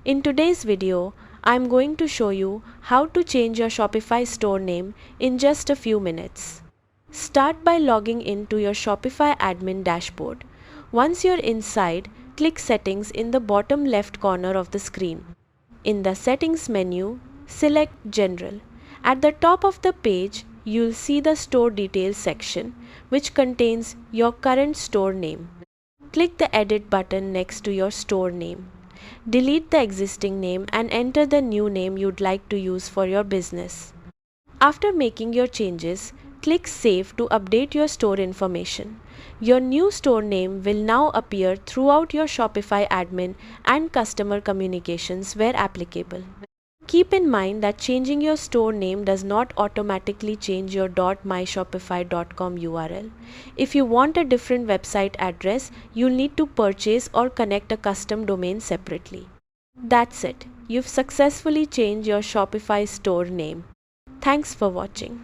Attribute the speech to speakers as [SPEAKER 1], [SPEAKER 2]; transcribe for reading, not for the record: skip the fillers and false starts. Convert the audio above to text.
[SPEAKER 1] In today's video, I'm going to show you how to change your Shopify store name in just a few minutes. Start by logging into your Shopify admin dashboard. Once you're inside, click Settings in the bottom left corner of the screen. In the Settings menu, select General. At the top of the page, you'll see the Store Details section, which contains your current store name. Click the Edit button next to your store name. Delete the existing name and enter the new name you'd like to use for your business. After making your changes, click Save to update your store information. Your new store name will now appear throughout your Shopify admin and customer communications where applicable. Keep in mind that changing your store name does not automatically change your .myshopify.com URL. If you want a different website address, you'll need to purchase or connect a custom domain separately. That's it. You've successfully changed your Shopify store name. Thanks for watching.